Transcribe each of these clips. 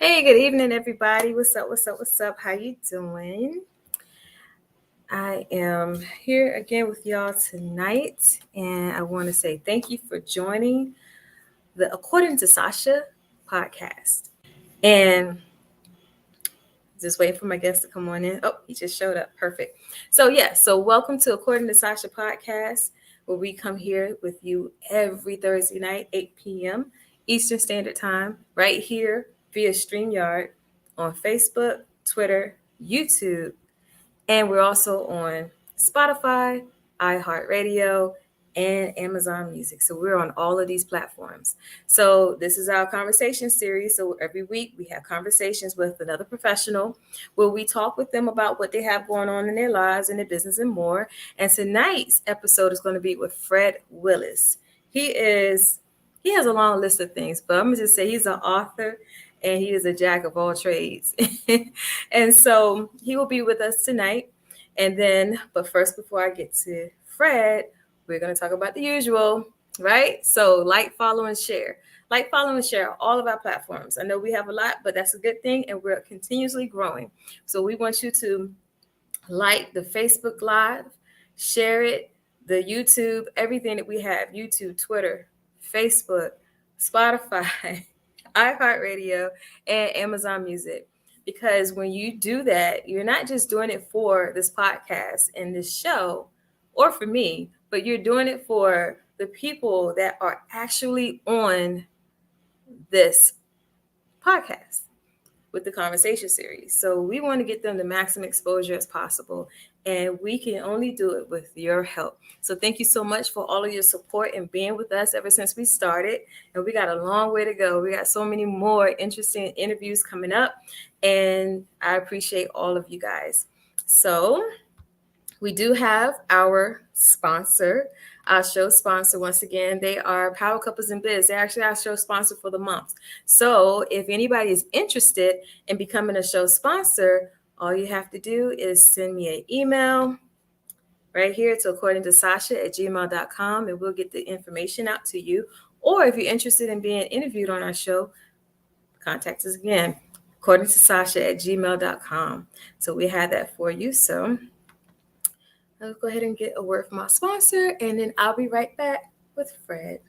Hey, good evening, everybody. What's up? What's up? What's up? How you doing? I am here again with y'all tonight, and I want to say thank you for joining the According to Sacha podcast. And just waiting for my guest to come on in. Oh, he just showed up. Perfect. So welcome to According to Sacha podcast, where we come here with you every Thursday night, 8 p.m. Eastern Standard Time, right here via StreamYard on Facebook, Twitter, YouTube, and we're also on Spotify, iHeartRadio, and Amazon Music. So we're on all of these platforms. So this is our conversation series. So every week we have conversations with another professional where we talk with them about what they have going on in their lives and their business and more. And tonight's episode is going to be with Fred Willis. He has a long list of things, but I'm gonna just say he's an author and he is a jack of all trades. And so he will be with us tonight. And then, but first, before I get to Fred, we're going to talk about the usual, right? So, like, follow, and share. Like, follow, and share all of our platforms. I know we have a lot, but that's a good thing, and we're continuously growing. So, we want you to like the Facebook Live, share it, the YouTube, everything that we have YouTube, Twitter, Facebook, Spotify, iHeartRadio, and Amazon Music. Because when you do that, you're not just doing it for this podcast and this show or for me, but you're doing it for the people that are actually on this podcast with the conversation series. So we want to get them the maximum exposure as possible. And we can only do it with your help. So thank you so much for all of your support and being with us ever since we started. And we got a long way to go. We got so many more interesting interviews coming up. And I appreciate all of you guys. So we do have our sponsor, our show sponsor. Once again, they are Power Couples in Biz. They're actually our show sponsor for the month. So if anybody is interested in becoming a show sponsor, all you have to do is send me an email right here to according to Sacha at gmail.com, and we'll get the information out to you. Or if you're interested in being interviewed on our show, contact us again, according to Sacha at gmail.com. So we have that for you. So I'll go ahead and get a word from our sponsor, and then I'll be right back with Fred.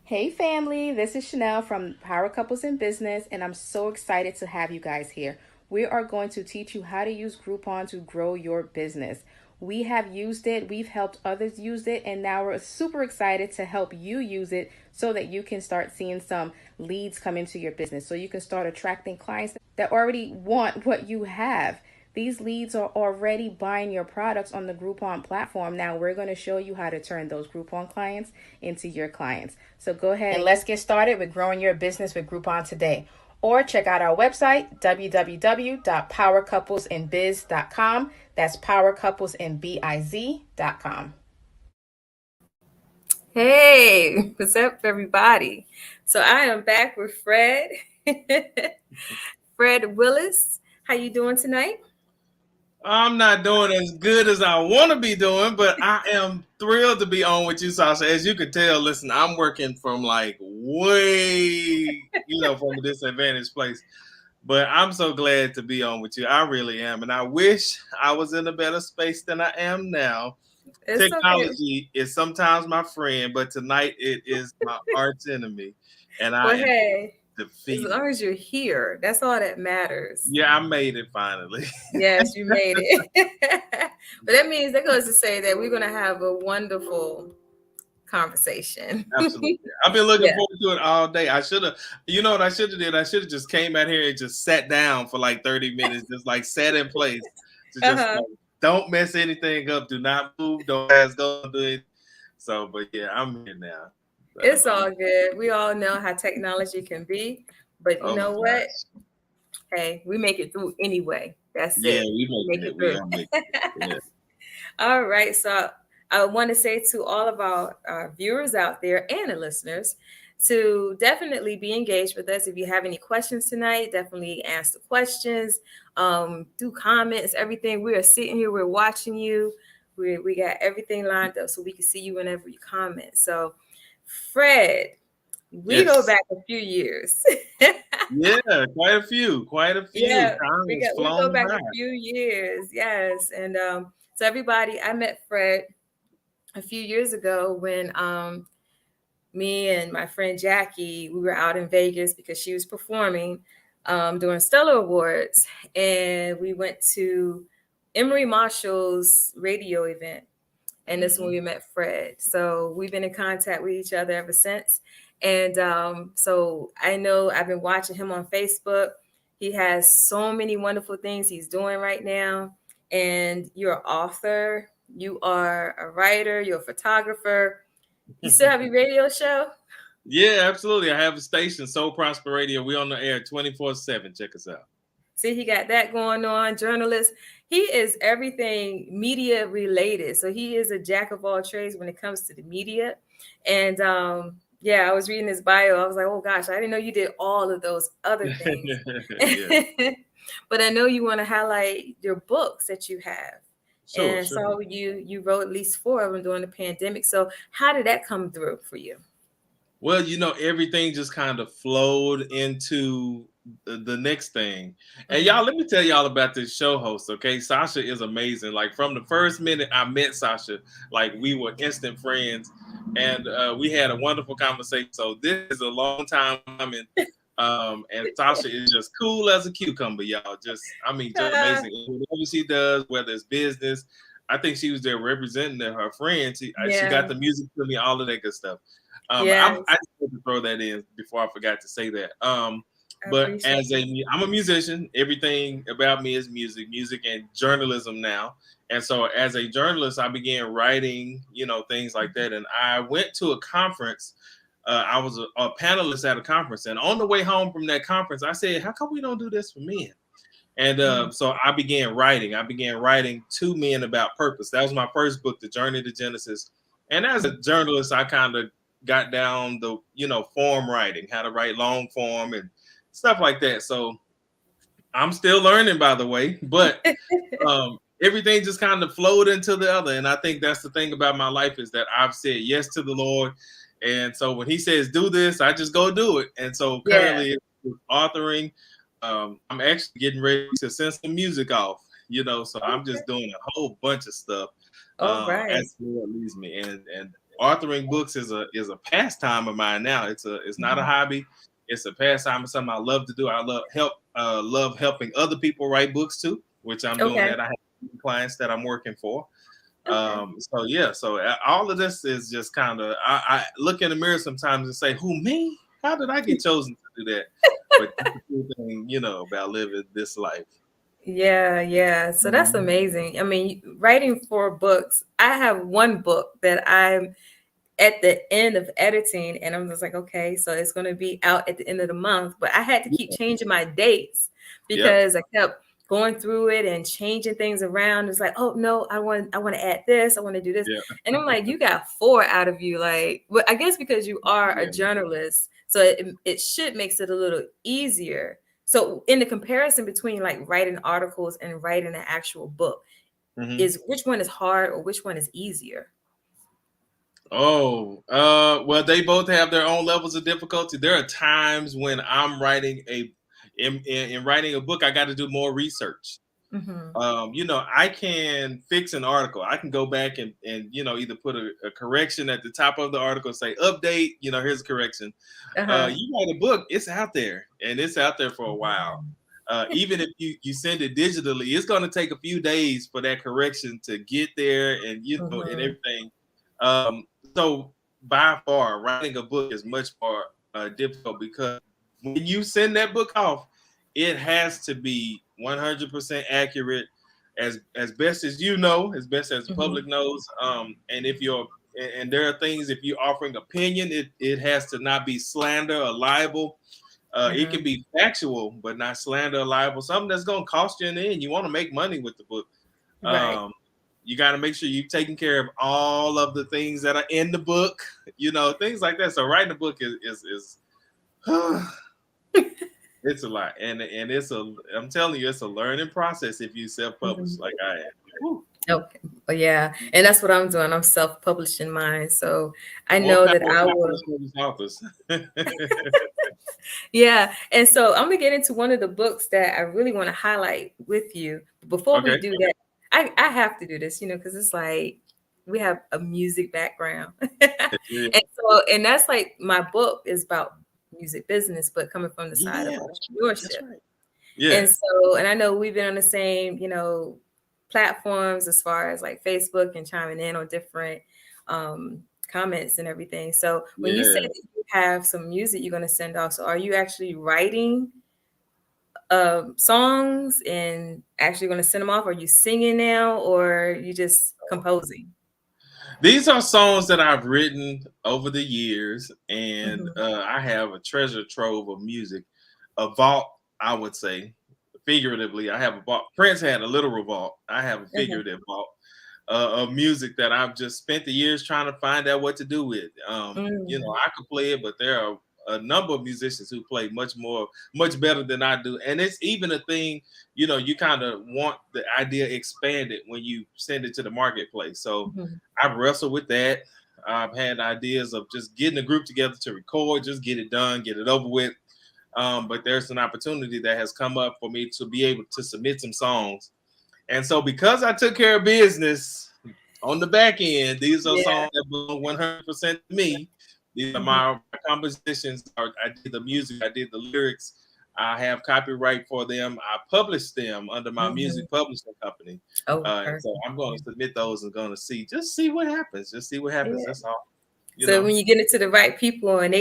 Hey family, this is Chanel from Power Couples in Business, and I'm so excited to have you guys here. We are going to teach you how to use Groupon to grow your business. We have used it, we've helped others use it, and now we're super excited to help you use it so that you can start seeing some leads come into your business, so you can start attracting clients that already want what you have. These leads are already buying your products on the Groupon platform. Now we're going to show you how to turn those Groupon clients into your clients. So go ahead and let's get started with growing your business with Groupon today. Or check out our website, www.powercouplesinbiz.com. That's powercouplesinbiz.com. Hey, what's up, everybody? So I am back with Fred, Fred Willis. How you doing tonight? I'm not doing as good as I want to be doing, but I am thrilled to be on with you, Sasha. As you can tell, listen, I'm working from like way, from a disadvantaged place. But I'm so glad to be on with you. I really am. And I wish I was in a better space than I am now. It's Technology is sometimes my friend, but tonight it is my arch enemy. And I well, am hey, as defeated. long as you're here, that's all that matters. Yeah, I made it finally. Yes, you made it. But that goes to say that we're going to have a wonderful conversation. Absolutely. I've been looking Yeah. forward to it all day. I should have, what I should have did? I should have just came out here and just sat down for like 30 minutes, just like sat in place. To just like, don't mess anything up. Do not move. Don't ask, don't do it. So, but yeah, I'm here now. So, It's all good. We all know how technology can be, but you know what? Gosh. Hey, we make it through anyway. That's yeah, it. we make it. We are making it. Yeah. All right. So I want to say to all of our viewers out there and the listeners to definitely be engaged with us. If you have any questions tonight, definitely ask the questions, do comments, everything. We are sitting here, we're watching you. We got everything lined up so we can see you whenever you comment. So, Fred, We go Yes. back a few years. Yeah, quite a few. Yeah, Time has we go flown back by. a few years. Yes, and so everybody, I met Fred a few years ago when me and my friend Jackie, we were out in Vegas because she was performing during Stellar Awards, and we went to Emery Marshall's radio event, and this is when Hmm. we met Fred. So we've been in contact with each other ever since. And so I know I've been watching him on Facebook. He has so many wonderful things he's doing right now. And you're an author, you are a writer, you're a photographer. You still have your radio show? Yeah, absolutely. I have a station, Soul Prosper Radio. We on the air 24/7. Check us out. See, he got that going on. Journalist. He is everything media related. So he is a jack of all trades when it comes to the media. And yeah, I was reading his bio. I was like, oh gosh, I didn't know you did all of those other things. Yeah, But I know you want to highlight your books that you have. sure, And sure. so you wrote at least four of them during the pandemic. So how did that come through for you? Well, everything just kind of flowed into the next thing. And Hmm. y'all, let me tell y'all about this show host, okay? Sacha is amazing. Like from the first minute I met Sacha, like we were instant friends, and we had a wonderful conversation. So this is a long time coming. And Sasha is just cool as a cucumber, y'all. I mean, just amazing. Whatever she does, whether it's business, I think she was there representing her friends. She got Yeah. the music to me, all of that good stuff. I Yes. just had to throw that in before I forgot to say that. I But appreciate it. I'm a musician. Everything about me is music and journalism now. And so as a journalist, I began writing, things like that. And I went to a conference. I was a panelist at a conference, and on the way home from that conference, I said, "How come we don't do this for men?" And Mhm. so I began writing. I began writing to men about purpose. That was my first book, The Journey to Genesis. And as a journalist, I kind of got down the, form writing, how to write long form and stuff like that. So I'm still learning, by the way, but everything just kind of flowed into the other. And I think that's the thing about my life is that I've said yes to the Lord. And so when he says do this, I just go do it. And so Yeah. currently with authoring, I'm actually getting ready to send some music off, so I'm Okay. just doing a whole bunch of stuff All right. as the Lord leads me. And authoring books is a pastime of mine now. It's not a Mhm. hobby. It's a pastime. It's something I love to do. I love helping other people write books too, which I'm doing Okay. that. I have clients that I'm working for. Okay. So yeah, so all of this is just kind of I look in the mirror sometimes and say, "Who me? How did I get chosen to do that?" But that's the cool thing, about living this life. Yeah, yeah. So that's Mhm. amazing. I mean, writing four books. I have one book that I'm at the end of editing, and I'm just like, okay, so it's going to be out at the end of the month. But I had to keep changing my dates Yep. because I kept going through it and changing things around. It's like, oh no, I want to add this, I want to do this, Yeah. and I'm like, you got four out of you, like, well, I guess because you are a Yeah. journalist, so it should makes it a little easier. So in the comparison between like writing articles and writing an actual book, Hmm. is which one is hard or which one is easier? Oh, well, they both have their own levels of difficulty. There are times when I'm writing in writing a book, I got to do more research. Hmm. I can fix an article. I can go back and either put a correction at the top of the article, say update, here's a correction. Uh-huh. You write a book, it's out there and it's out there for a while. Even if you send it digitally, it's going to take a few days for that correction to get there and and Hmm. everything. So by far, writing a book is much more difficult because when you send that book off, it has to be 100% accurate, as best as as best as the Hmm. public knows. And if you're and there are things, if you're offering opinion, it has to not be slander or libel. It Hmm. can be factual, but not slander or libel. Something that's going to cost you in the end. You want to make money with the book. Right. Um, you got to make sure you're taking care of all of the things that are in the book, things like that. So writing a book is it's a lot, and I'm telling you, it's a learning process if you self publish Mhm. like I am. Whew. Okay. Oh yeah, and that's what I'm doing. I'm self-publishing mine, so I More know power that I to our will. service authors. Yeah, and so I'm gonna get into one of the books that I really want to highlight with you. Before we Okay. do that, I have to do this, because it's like we have a music background, Yeah. and that's like my book is about music business, but coming from the side of Yeah. That's entrepreneurship. right. Yeah. And I know we've been on the same, platforms as far as like Facebook and chiming in on different comments and everything. So when you say Yeah. that you have some music you're going to send off, so are you actually writing songs and actually going to send them off? Are you singing now, or are you just composing? These are songs that I've written over the years, and Hmm. I have a treasure trove of music, a vault, I would say, figuratively. I have a vault. Prince had a literal vault. I have a Uh-huh. figurative vault of music that I've just spent the years trying to find out what to do with. Mm. I could play it, but there are a number of musicians who play much better than I do. And it's even a thing, you kind of want the idea expanded when you send it to the marketplace. So Mhm. I've wrestled with that. I've had ideas of just getting a group together to record, just get it done, get it over with. But there's an opportunity that has come up for me to be able to submit some songs. And so because I took care of business on the back end, these are Yeah. songs that belong 100% to me. These are Hmm. my compositions. I did the music, I did the lyrics. I have copyright for them. I published them under my Hmm. music publishing company. Oh, And so perfect. I'm going Yeah. to submit those and going to see what happens. Just see what happens. Yeah. That's all. You So know. when you get it to the right people and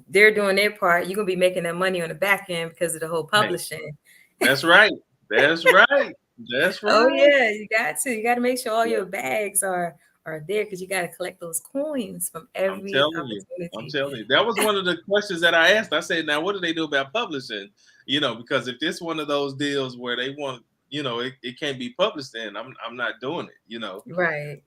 they're doing their part, you're gonna be making that money on the back end because of the whole Hey, publishing. that's right. That's right. That's Oh right. yeah, you got to make sure all Yeah. your bags are there, because you got to collect those coins from I'm every telling you. I'm opportunity. telling you. That was one of the questions that I asked. I said, now what do they do about publishing? Because if this one of those deals where they want, it can't be published, then I'm not doing it. Right.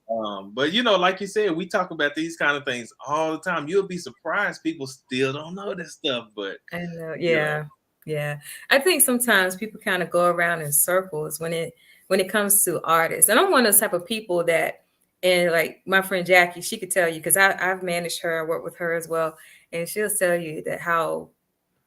But like you said, we talk about these kind of things all the time. You'll be surprised people still don't know this stuff, but I know. you know, Yeah. Yeah. I think sometimes people kind of go around in circles when it comes to artists. And I'm one of those type of people that, and like my friend Jackie, she could tell you, because I've managed her, I work with her as well. And she'll tell you that how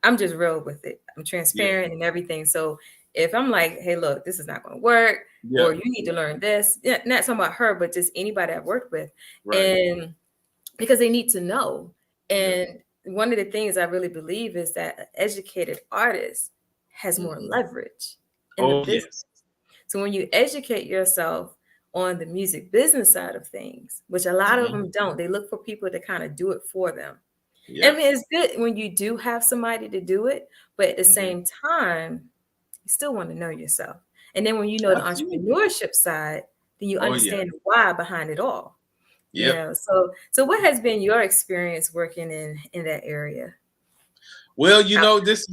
I'm just real with it. I'm yeah, transparent and everything. So if I'm like, hey, look, this is not going to work, yeah, or you need to learn this, yeah, not talking about her, but just anybody I've worked with. right, And because they need to know. yeah, And one of the things I really believe is that an educated artist has more hmm, leverage in the oh business. yes, So when you educate yourself on the music business side of things, which a lot of hmm, them don't, they look for people to kind of do it for them. I yeah, mean, it's good when you do have somebody to do it, but at the hmm, same time, you still want to know yourself. And then when you know the absolutely, entrepreneurship side, then you oh yeah, understand the why behind it all. yep. So what has been your experience working in that area? Well, How? this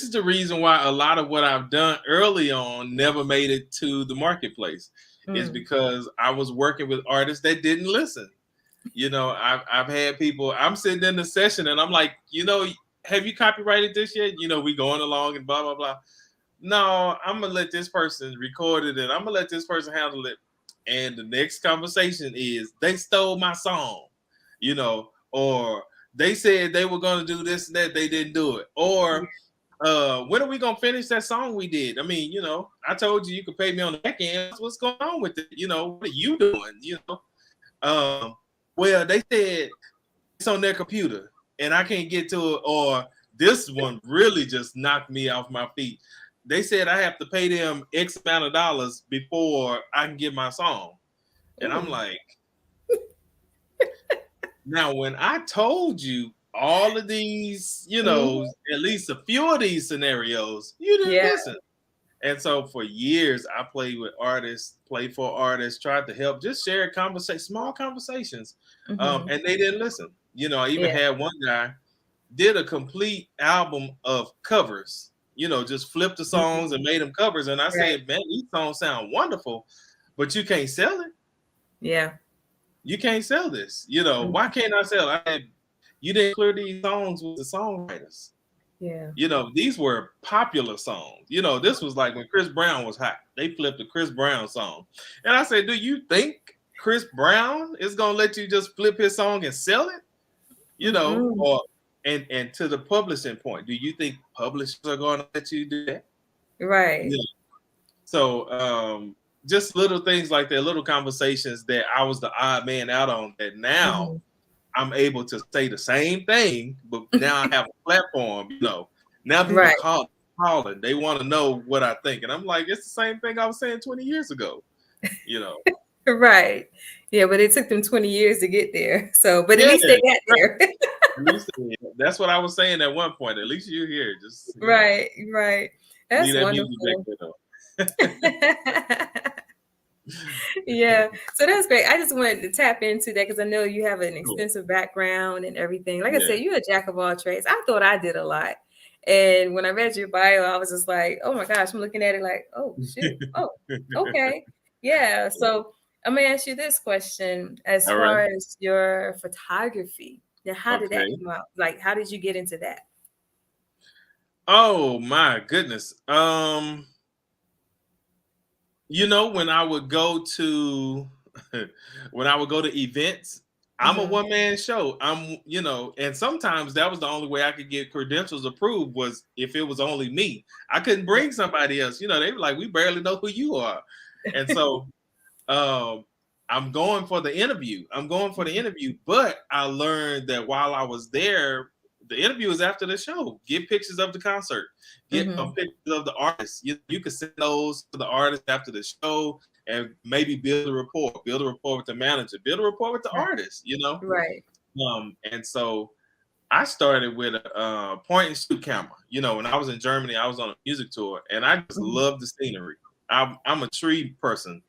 is the reason why a lot of what I've done early on never made it to the marketplace, is Mm, because I was working with artists that didn't listen. I've had people. I'm sitting in the session and I'm like, have you copyrighted this yet? We going along and blah blah blah. No, I'm gonna let this person record it and I'm gonna let this person handle it. And the next conversation is they stole my song, or they said they were gonna do this and that, they didn't do it. yeah, Or when are we gonna finish that song we did? I mean, I told you could pay me on the back end. What's going on with it? What are you doing? Um, well, they said it's on their computer and I can't get to it, or this one really just knocked me off my feet. They said I have to pay them X amount of dollars before I can get my song. And I'm ooh, like, now when I told you all of these, mhm, at least a few of these scenarios, you didn't yeah, listen. And so for years, I played with artists, played for artists, tried to help, just share small conversations, mhm, and they didn't listen. I even yeah, had one guy did a complete album of covers. Just flipped the songs and mhm, made them covers. And I right, said, man, these songs sound wonderful, but you can't sell it. yeah, You can't sell this. mhm, Why can't I sell it? You didn't clear these songs with the songwriters. Yeah. These were popular songs. This was like when Chris Brown was hot. They flipped the Chris Brown song. And I said, do you think Chris Brown is gonna let you just flip his song and sell it? Mm-mm. Or and to the publishing point, do you think publishers are gonna let you do that? Right. So just little things like that, little conversations that I was the odd man out on, that now Mm-hmm. I'm able to say the same thing, but now I have a platform. Now people Right. calling, they want to know what I think, and I'm like, it's the same thing I was saying 20 years ago. You know, Right. Yeah, but it took them 20 years to get there. So, but at yeah, least they got right. there. At least that's what I was saying at one point. At least you're here. Just Right, right. leave That's that music back wonderful. there though. Yeah, so that's great. I just wanted to tap into that because I know you have an Cool. extensive background and everything. Like I Yeah. said, you're a jack of all trades. I thought I did a lot. And when I read your bio, I was just like, oh my gosh, I'm looking at it like, oh shoot. Oh, okay. Yeah. So I'm gonna ask you this question as All right. far as your photography. Now, how did that Okay. come out? Like, how did you get into that? Oh my goodness. When I would go to when I would go to events, I'm a Hmm. one-man show. And sometimes that was the only way I could get credentials approved, was if it was only me. I couldn't bring somebody else. They were like, we barely know who you are. And so um I'm going for the interview, but I learned that while I was there, the interview is after the show. Get pictures of the concert, get Hmm. pictures of the artists. You can send those to the artist after the show, and maybe build a rapport with the manager, build a rapport with the Right. artist. Right. And so I started with a point and shoot camera. When I was in Germany, I was on a music tour, and I just Mhm. love the scenery. I'm a tree person.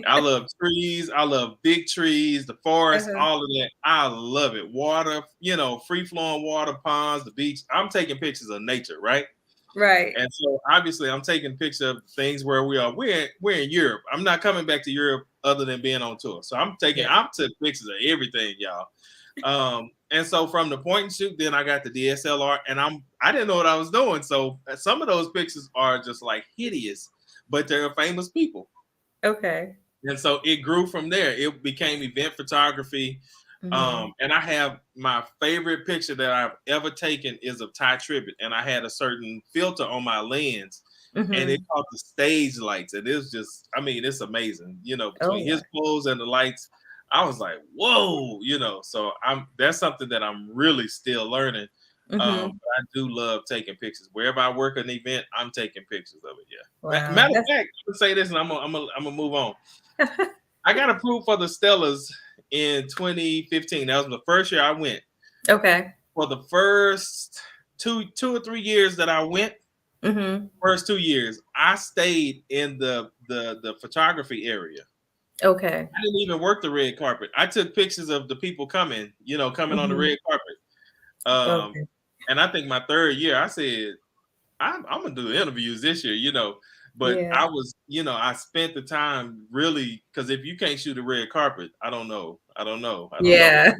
I love trees. I love big trees, the forest, Uh-huh. all of that. I love it. Water, free flowing water, ponds, the beach. I'm taking pictures of nature, right? Right. And so obviously I'm taking pictures of things where we are. We're in Europe. I'm not coming back to Europe other than being on tour. So Yeah. I took pictures of everything, y'all. And so from the point and shoot, then I got the DSLR, and I didn't know what I was doing. So some of those pictures are just like hideous, but they're famous people. Okay. And so it grew from there. It became event photography. Hmm. And I have my favorite picture that I've ever taken is of Ty Tribbett. And I had a certain filter on my lens, and it Hmm. caught the stage lights. And it's just, it's amazing, Oh between yeah. his clothes and the lights. I was like, whoa. So that's something that I'm really still learning. Hmm. But I do love taking pictures. Wherever I work an event, I'm taking pictures of it. Yeah. Wow. Matter of fact, I'm gonna say this, and I'm gonna move on. I got approved for the Stellas in 2015. That was the first year I went. Okay. For the first two or 3 years that I went, Hmm. first 2 years, I stayed in the photography area. Okay. I didn't even work the red carpet. I took pictures of the people coming on the Hmm. red carpet. Um, Okay. and I think my third year, I said, I'm gonna do interviews this year. But Yeah. I was, I spent the time really, because if you can't shoot a red carpet, I don't know. Yeah.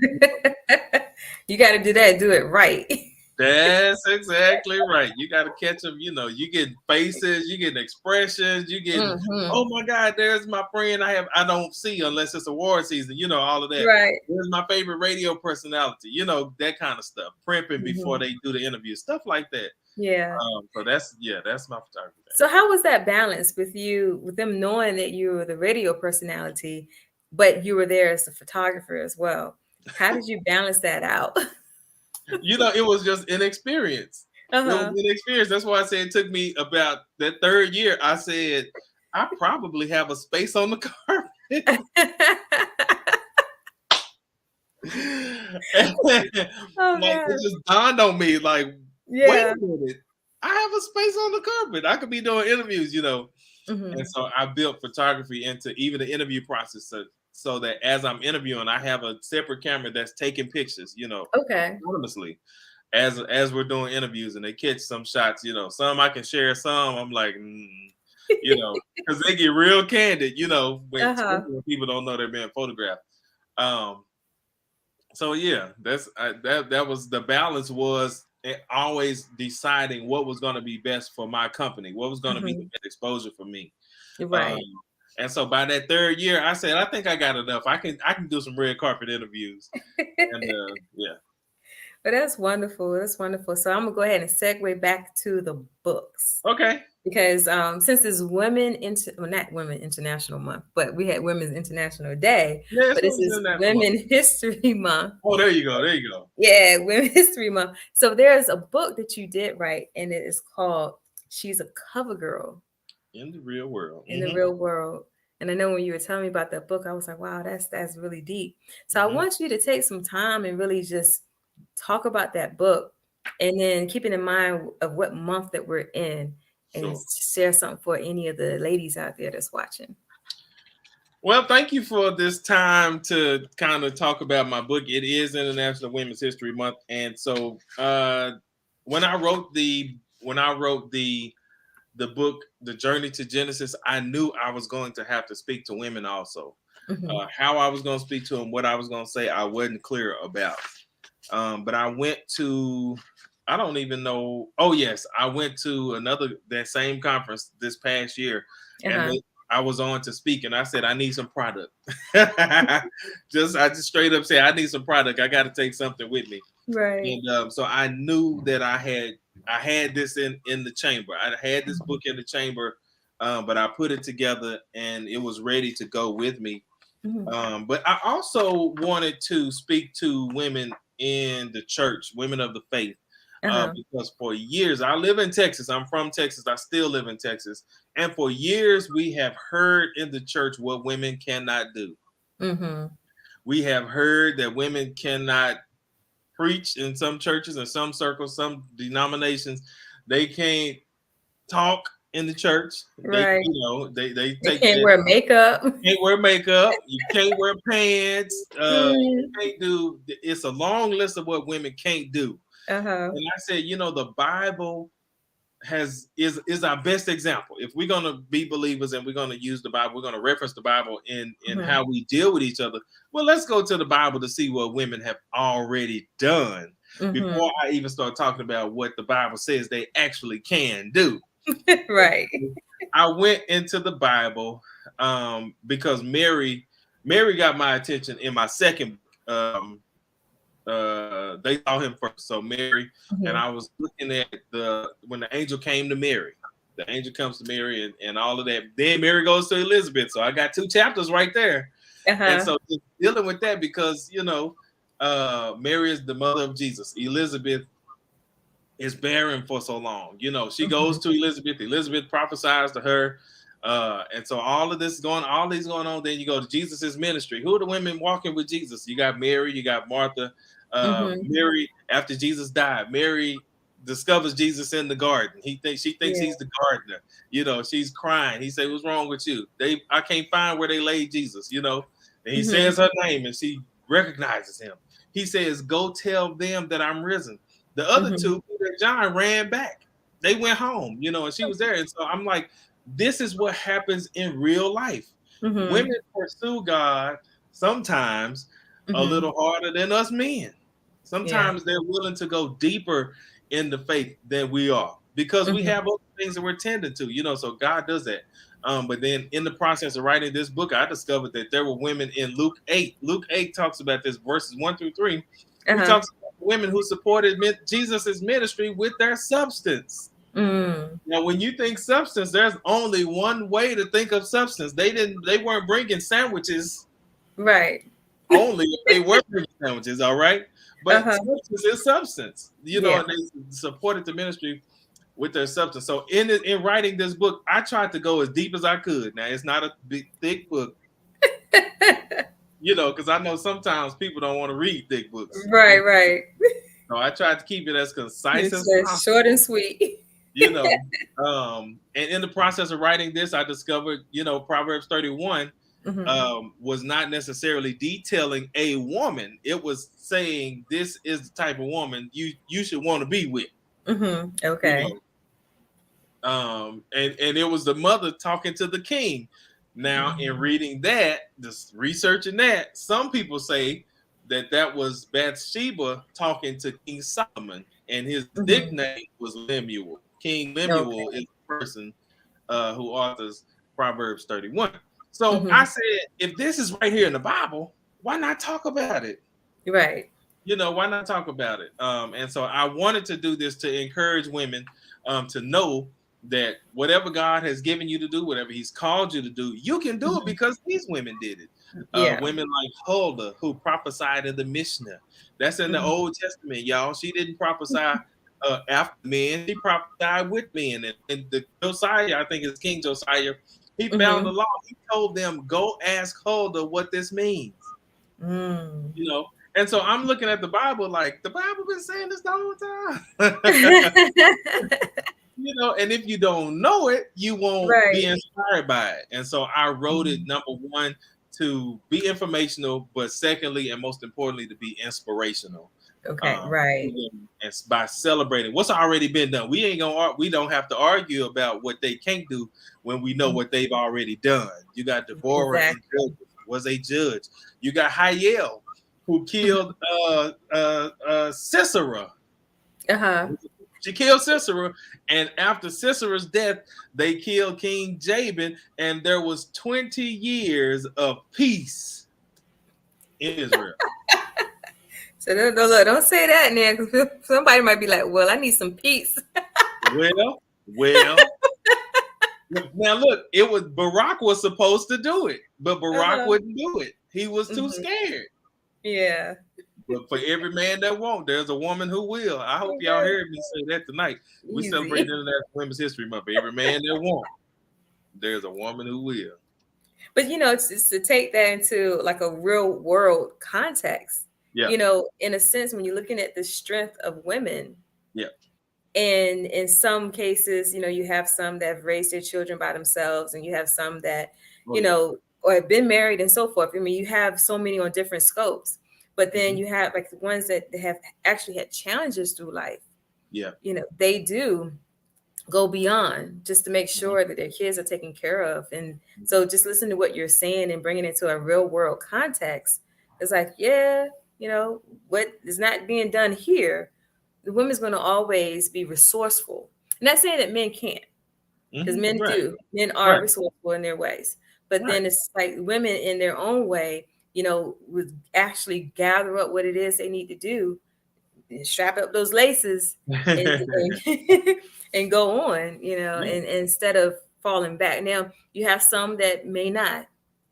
You got to do that. Do it right. That's exactly right. You got to catch them. You get faces, you get expressions, you get, Hmm. oh my God, there's my friend I don't see unless it's award season. All of that. Right. There's my favorite radio personality. That kind of stuff. Primping before Hmm. they do the interview, stuff like that. Yeah. So that's my photography thing. So how was that balance with you, with them knowing that you were the radio personality, but you were there as a photographer as well? How did you balance that out? It was just an experience. It was Uh-huh. an experience. That's why I said it took me about that third year. I said, I probably have a space on the carpet. Oh Like, God. it just dawned on me, like, wait Yeah. a minute. I have a space on the carpet. I could be doing interviews. And Hmm. so I built photography into even the interview process, so that as I'm interviewing, I have a separate camera that's taking pictures, Okay. anonymously as we're doing interviews, and they catch some shots. Some I can share, some I'm like, because they get real candid, Uh-huh. especially when people don't know they're being photographed. Um, so yeah, that was the balance, was always deciding what was going to be best for my company, what was going to be the Mhm. best exposure for me. Um, Right. and so by that third year, I said, I think I got enough. I can do some red carpet interviews. And yeah. But that's wonderful. That's wonderful. So I'm gonna go ahead and segue back to the books Okay. because since it's well, not Women International Month, but we had Women's International Day, Yeah, it's but this Women's is International Month. Women History Month. Oh, there you go. There you go. Yeah, Women History Month. So there's a book that you did write, and it is called "She's a Cover Girl In the real world. in the Real World." And I know when you were telling me about that book, I was like, "Wow, that's really deep." So I Hmm. want you to take some time and really just talk about that book, and then keeping in mind of what month that we're in, and Sure. share something for any of the ladies out there that's watching. Well, thank you for this time to kind of talk about my book. It is International Women's History Month, and so when I wrote the book, The Journey to Genesis, I knew I was going to have to speak to women also. Hmm. How I was going to speak to them, what I was going to say, I wasn't clear about. But I went to, I don't even know. Oh yes, I went to that same conference this past year, and Uh-huh. I was on to speak, and I said I need some product. I just straight up said I need some product. I got to take something with me, Right. and so I knew that I had this in the chamber. I had this book in the chamber, but I put it together, and it was ready to go with me. Hmm. But I also wanted to speak to women in the church, women of the faith, Uh-huh. because for years, I live in Texas. I'm from Texas. I still live in Texas. And for years, we have heard in the church what women cannot do. Hmm. We have heard that women cannot preach in some churches, in some circles, some denominations. They can't talk in the church. Right. They They take can't that. wear makeup. Can't wear makeup. You can't wear pants. You Mm. can't do. It's a long list of what women can't do. Uh-huh. And I said, the Bible is our best example. If we're gonna be believers and we're gonna use the Bible, we're gonna reference the Bible in Hmm. how we deal with each other. Well, let's go to the Bible to see what women have already done before Hmm. I even start talking about what the Bible says they actually can do. Right. I went into the Bible because Mary got my attention in my second. They saw him first, so Mary, and Hmm. I was looking at when the angel came to Mary. The angel comes to Mary and all of that. Then Mary goes to Elizabeth. So I got two chapters right there. And Uh-huh. so just dealing with that because Mary is the mother of Jesus. Elizabeth is barren for so long. She goes Hmm. to Elizabeth. Elizabeth prophesies to her. And so all these going on. Then you go to Jesus's ministry. Who are the women walking with Jesus? You got Mary, you got Martha. Hmm. Mary, after Jesus died, Mary discovers Jesus in the garden. She thinks Yeah. he's the gardener. She's crying. He said, "What's wrong with you?" I can't find where they laid Jesus. And he Hmm. says her name, and she recognizes him. He says, "Go tell them that I'm risen." The other Hmm. two, Peter and John, ran back. They went home, and she was there. And so I'm like, this is what happens in real life. Hmm. Women pursue God sometimes a Hmm. little harder than us men. Yeah. Sometimes they're willing to go deeper in the faith than we are because we Hmm. have other things that we're tending to. So God does that. But then in the process of writing this book, I discovered that there were women in Luke 8. Luke 8 talks about this, verses 1 through 3. He Uh-huh. talks about women who supported Jesus's ministry with their substance. Mm. Now, when you think substance, there's only one way to think of substance. They weren't bringing sandwiches Right. only if they were bringing sandwiches, all right? But Uh-huh. substance is substance, Yeah. and they supported the ministry with their substance. So in writing this book, I tried to go as deep as I could. Now, it's not a big thick book, because I know sometimes people don't want to read thick books. Right, right. So I tried to keep it as concise It's as short and possible. sweet. you know. And in the process of writing this, I discovered, Proverbs 31 Hmm. was not necessarily detailing a woman. It was saying this is the type of woman you should want to be with, Hmm. you Okay. know. And it was the mother talking to the king. Now, in Mhm. reading that, just researching that, some people say that was Bathsheba talking to King Solomon. and his Mm-hmm. nickname was Lemuel. King Lemuel Okay. is the person who authors Proverbs 31. So I Mm-hmm. said, if this is right here in the Bible, why not talk about it? Right. Why not talk about it? And so I wanted to do this to encourage women to know that whatever God has given you to do, whatever He's called you to do, you can do it Mm-hmm. because these women did it. Yeah. Women like Huldah, who prophesied in the Mishnah. That's in the Mm-hmm. Old Testament, y'all. She didn't prophesy after men, she prophesied with men. And the Josiah, I think it's King Josiah, he found the Mm-hmm. law. He told them, go ask Huldah what this means. Mm. you know. And so I'm looking at the Bible like the Bible been saying this the whole time. And if you don't know it, you won't be Right. inspired by it. And so I wrote it, Mhm. number one, to be informational, but secondly, and most importantly, to be inspirational. Okay. Right. And by celebrating what's already been done. We don't have to argue about what they can't do when we know what they've already done. You got Deborah and Exactly. Joseph was a judge. You got Hiel, who killed Sisera. Uh-huh. She killed Sisera, and after Sisera's death, they killed King Jabin, and there was 20 years of peace in Israel. So don't say that now, because somebody might be like, "Well, I need some peace." Well. Now look, it was Barack was supposed to do it, but Barack Uh-huh. wouldn't do it. He was too Hmm. scared. Yeah. But for every man that won't, there's a woman who will. I hope y'all Okay. hear me say that tonight. We celebrate Easy. International Women's History Month. For every man that won't, there's a woman who will. But it's to take that into like a real world context. Yeah, In a sense, when you're looking at the strength of women, yeah. and in some cases, you have some that have raised their children by themselves, and you have some that, Oh yeah. or have been married and so forth. I mean, you have so many on different scopes, but then Mm-hmm. you have like the ones that have actually had challenges through life. Yeah. They do go beyond just to make Mm-hmm. sure that their kids are taken care of. And so just listen to what you're saying and bringing it to a real world context. It's like, yeah, what is not being done here, the women's going to always be resourceful. I'm not saying that men can't, because Mm-hmm. men Right. do. Men are Right. resourceful in their ways. But Right. then it's like women in their own way, would actually gather up what it is they need to do, strap up those laces, and and go on, Yeah. and instead of falling back. Now you have some that may not,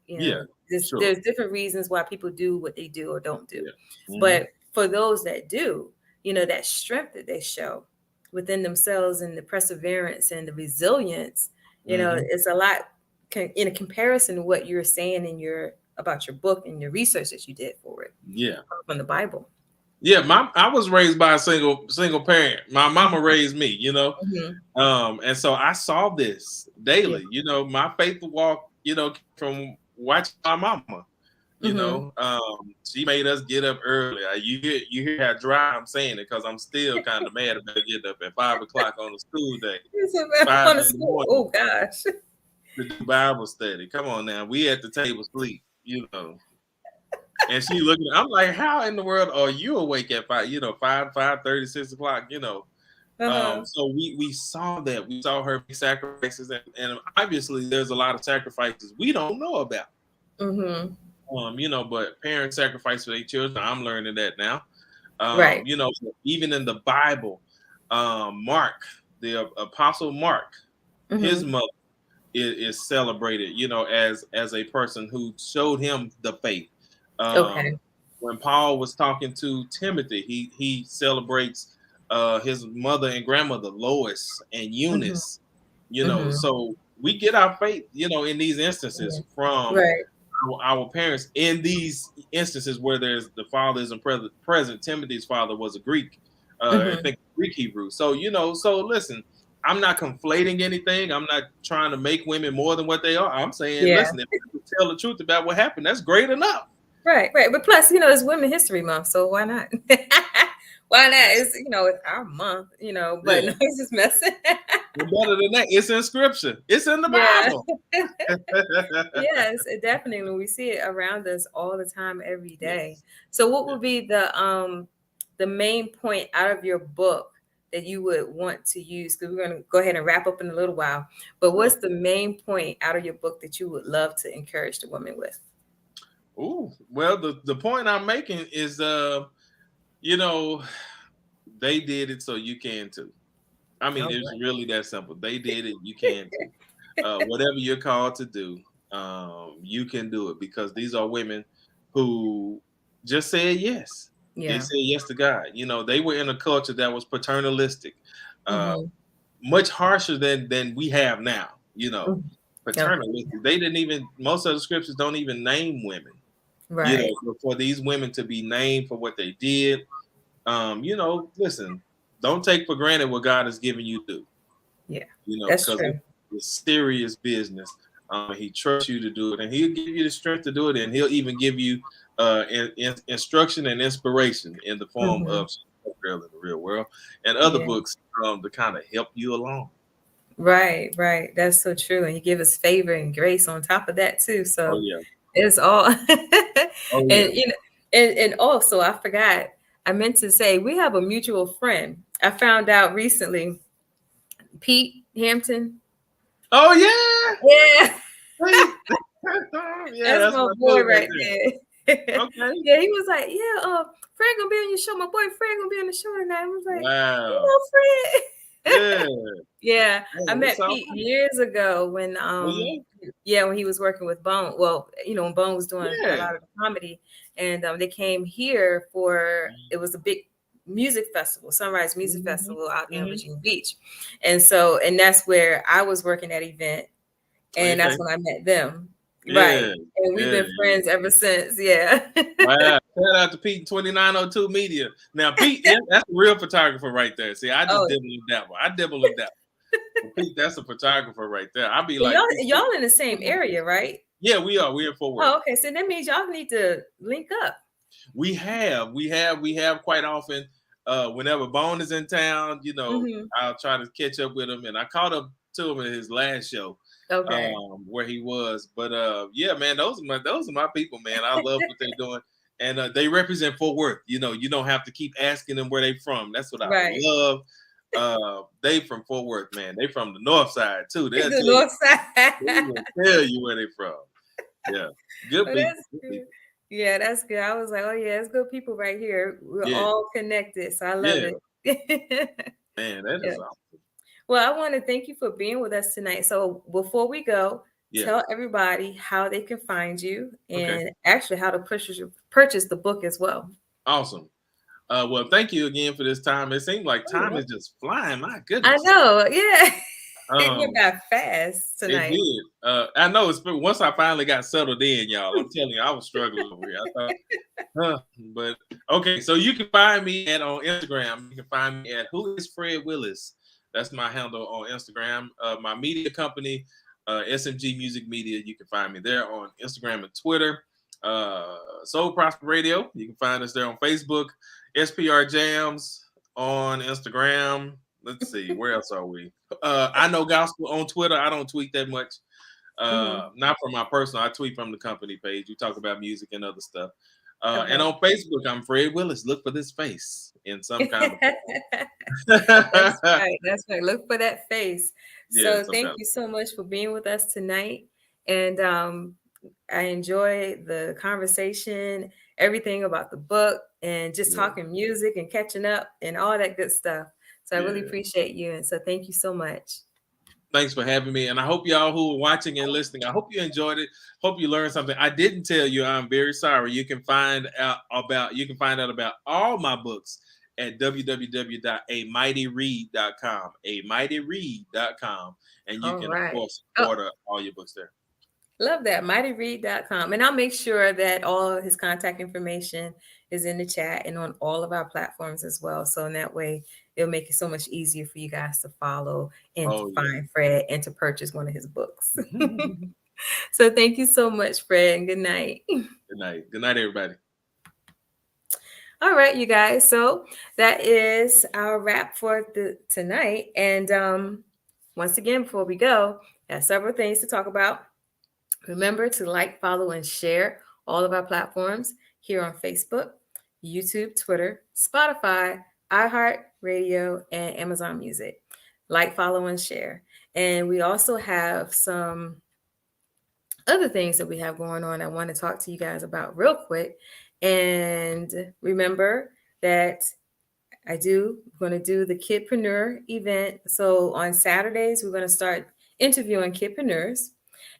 Yeah. there's Sure. different reasons why people do what they do or don't do. Yeah. Mm-hmm. But for those that do, that strength that they show within themselves, and the perseverance and the resilience, Mm-hmm. it's a lot in a comparison to what you're saying in your about your book and your research that you did for it Yeah. from the Bible. Yeah. I was raised by a single parent. My mama raised me. Mhm. And so I saw this Yeah. daily. My faith walk, from watching my mama. Mhm. She made us get up early. You hear how dry I'm saying it, because I'm still kind of mad about getting up at 5 o'clock on a school day, It's five on the in the school. morning Oh gosh. to do Bible study. Come on now, we at the table sleep. And she looking. I'm like, how in the world are you awake at 5:30, 6 o'clock? Uh-huh. So we saw that. We saw her make sacrifices, and obviously there's a lot of sacrifices we don't know about. Mhm. But parents sacrifice for their children. I'm learning that now. Right. Even in the Bible, Mark, the apostle Mark, his Mhm. mother is celebrated, as a person who showed him the faith. Okay. When Paul was talking to Timothy, he celebrates his mother and grandmother, Lois and Mhm. Eunice. Mhm. So we get our faith, in these Yeah. instances from Right. our parents. In these instances where there's the father isn't present, Timothy's father was a Greek, I Mhm. think Greek Hebrew. So so listen, I'm not conflating anything. I'm not trying to make women more than what they are. I'm saying, Yeah. listen, if you tell the truth about what happened, that's great enough. Right. Right. But plus, it's Women History Month, so why not? Why not? It's our month, but no, Yeah, it's just messing. but better than that, it's in scripture. It's in the Yeah. Bible. Yes, definitely. We see it around us all the time, every day. Yes. So what would be the the main point out of your book that you would want to use? Because we're going to go ahead and wrap up in a little while. But what's Sure. the main point out of your book that you would love to encourage the women with? Ooh, well, the point I'm making is, you know, they did it, so you can too. I mean, All it's right. really that simple. They did it, you can too. Whatever you're called to do, you can do it, because these are women who just said yes. They Yeah. said yes to God. They were in a culture that was paternalistic, uh, Mm-hmm. much harsher than we have now. Okay. Paternalistic. They didn't even. Most of the scriptures don't even name women. Right. For these women to be named for what they did. Listen, don't take for granted what God has given you to do. Yeah. That's Because true. it's serious business. He trusts you to do it, and he'll give you the strength to do it, and he'll even give you instruction and inspiration in the form Mm-hmm. of Girl in the Real World and other Yeah. books to kind of help you along. Right. Right. That's so true. And he give us favor and grace on top of that too. Oh So yeah, it's all. oh yeah. And and also I forgot. I meant to say we have a mutual friend. I found out recently. Pete Hampton. Oh yeah. Yeah. Hey. Yeah, That's that's my my boy boy right right there. there. Okay. Yeah, he was like, yeah, Fred gonna be on your show. My boy Fred gonna be on the show tonight. I was like, Wow. Fred. Yeah. Yeah, I Oh, that's met all Pete right. years ago when Oh yeah. yeah, when he was working with Bone. Well, when Bone was doing a Yeah. lot of the comedy, and they came here for, it was a big music festival, Sunrise Music Mhm, Festival out in mhm. Virginia Beach. And that's where I was working that event, and Okay. that's when I met them. Right. Yeah. And we've Yeah. been friends ever since. Yeah. Wow. Shout out to Pete in 2902 Media. Now, Pete, that's a real photographer right there. See, I just Oh, dibble and dabble. I dibble and dabble. But Pete, that's a photographer right there. I'd be and like, y'all in the same area, right? yeah, we are. We're in Fort Worth. Oh, okay. So that means y'all need to link up. We have quite often. Whenever Bone is in town, Hmm. I'll try to catch up with him, and I caught up to him at his last show, Okay. where he was. But yeah, man, those are my people, man. I love what they're doing, and they represent Fort Worth. You don't have to keep asking them where they from. That's what I Right. love. They from Fort Worth, man. They from the north side too. They'll The tell you. north side. They will tell you where they from. Yeah, good Oh, people. that's Good good. people. Yeah, that's good. I was like, oh yeah, it's good people right here. We're Yeah, all connected. So I love yeah, it. man. That Yeah. is awesome. Well, I want to thank you for being with us tonight. So before we go, Yeah. tell everybody how they can find you Okay. and actually how to purchase the book as well. Awesome. Well, thank you again for this time. It seems like Oh, you're time is welcome. just flying. My I goodness. know. Yeah. It went Um, by fast it tonight. did. I know it's been once I finally got settled in, y'all. I'm telling you, I was struggling over here. I thought, but okay. So you can find me on Instagram. You can find me at Who is Fred Willis. That's my handle on Instagram. My media company, SMG Music Media. You can find me there on Instagram and Twitter. Soul Prosper Radio. You can find us there on Facebook. SPR Jams on Instagram. Let's see, where else are we? I know Gospel on Twitter. I don't tweet that much. Hmm. Not from my personal. I tweet from the company page. We talk about music and other stuff. And Okay. on Facebook, I'm Fred Willis. Look for this face in some kind of That's form. right. That's right. Look for that face. Yeah, So some thank kind you so much for being with us tonight. And I enjoy the conversation, everything about the book, and just yeah, talking music and catching up and all that good stuff. So I really yeah. appreciate you. And so thank you so much. Thanks for having me. And I hope y'all who are watching and listening, I hope you enjoyed it. Hope you learned something. I didn't tell you, I'm very sorry. You can find out about all my books at www.amightyread.com. Amightyread.com. And you All can, of right. course, Oh, order all your books there. love that. MightyRead.com. And I'll make sure that all his contact information is in the chat and on all of our platforms as well. So in that way, it'll make it so much easier for you guys to follow and to Oh, yeah. find Fred and to purchase one of his books. Good So thank you so much, Fred, and good night. night. Good night, everybody. All right, you guys. So that is our wrap for the tonight. And once again, before we go, there's several things to talk about. Remember to like, follow, and share all of our platforms here on Facebook. YouTube, Twitter, Spotify, iHeartRadio, and Amazon Music. Like, follow, and share. And we also have some other things that we have going on I want to talk to you guys about real quick. And remember that going to do the Kidpreneur event. So on Saturdays, we're going to start interviewing kidpreneurs.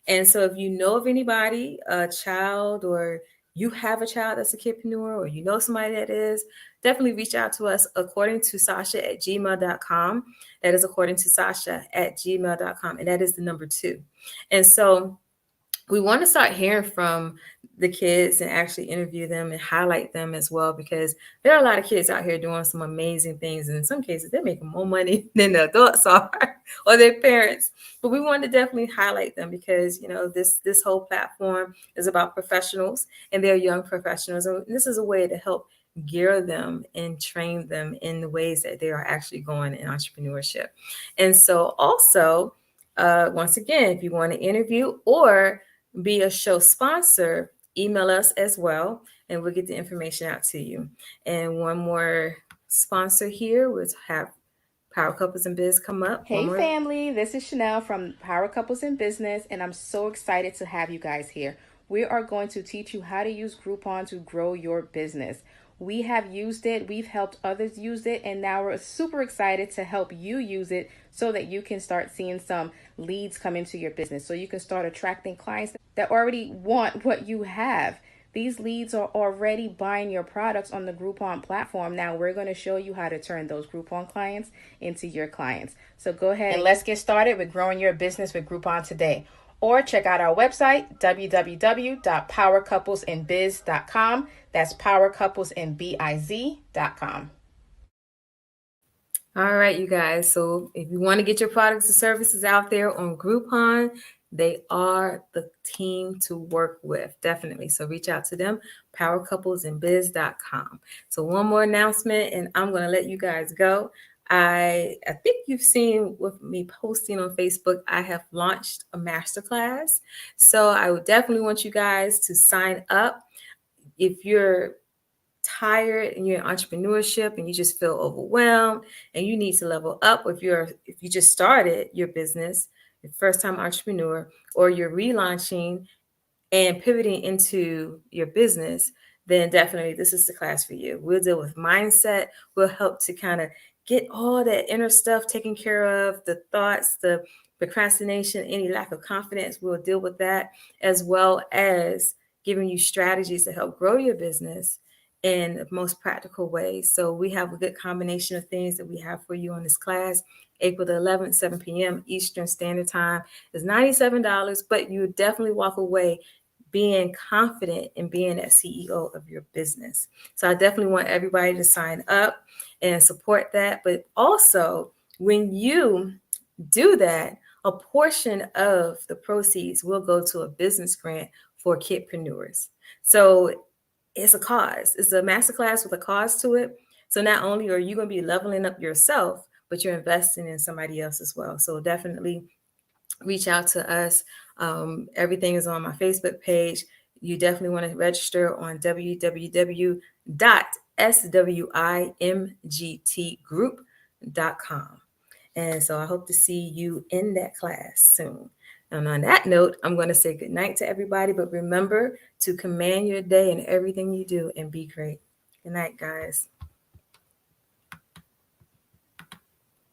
And so if you know of anybody, a child, or you have a child that's a kidpreneur, or you know somebody that is, definitely reach out to us according to Sacha at gmail.com. That is according to Sacha at gmail.com. And that is the number 2. And so we want to start hearing from the kids and actually interview them and highlight them as well, because there are a lot of kids out here doing some amazing things, and in some cases they're making more money than the adults are or their parents. But we want to definitely highlight them because this whole platform is about professionals, and they're young professionals, and this is a way to help gear them and train them in the ways that they are actually going in entrepreneurship. And so also, once again, if you want to interview or be a show sponsor, email us as well, and we'll get the information out to you. And one more sponsor here, we'll have Power Couples and Biz come up. Hey family, this is Chanel from Power Couples in Business, and I'm so excited to have you guys here. We are going to teach you how to use Groupon to grow your business. We have used it, we've helped others use it, and now we're super excited to help you use it so that you can start seeing some leads come into your business, so you can start attracting clients that already want what you have. These leads are already buying your products on the Groupon platform. Now we're going to show you how to turn those Groupon clients into your clients. So go ahead and let's get started with growing your business with Groupon today. Or check out our website, www.powercouplesinbiz.com. That's powercouplesinbiz.com. All right, you guys. So if you want to get your products and services out there on Groupon, they are the team to work with, definitely. So reach out to them, powercouplesinbiz.com. So one more announcement, and I'm going to let you guys go. I think you've seen with me posting on Facebook, I have launched a masterclass. So I would definitely want you guys to sign up. If you're tired and you're in entrepreneurship and you just feel overwhelmed and you need to level up, or if you just started your business, your first time entrepreneur, or you're relaunching and pivoting into your business, then definitely this is the class for you. We'll deal with mindset. We'll help to kind of get all that inner stuff taken care of, the thoughts, the procrastination, any lack of confidence. We'll deal with that, as well as giving you strategies to help grow your business in the most practical way. So we have a good combination of things that we have for you on this class. April the 11th, 7 p.m. Eastern Standard Time is $97, but you definitely walk away being confident in being that CEO of your business. So I definitely want everybody to sign up and support that. But also, when you do that, a portion of the proceeds will go to a business grant for kidpreneurs. So it's a cause. It's a masterclass with a cause to it. So not only are you going to be leveling up yourself, but you're investing in somebody else as well. So definitely reach out to us. Everything is on my Facebook page. You definitely want to register on www.swimgtgroup.com. And so I hope to see you in that class soon. And on that note, I'm going to say good night to everybody. But remember to command your day in everything you do and be great. Good night, guys.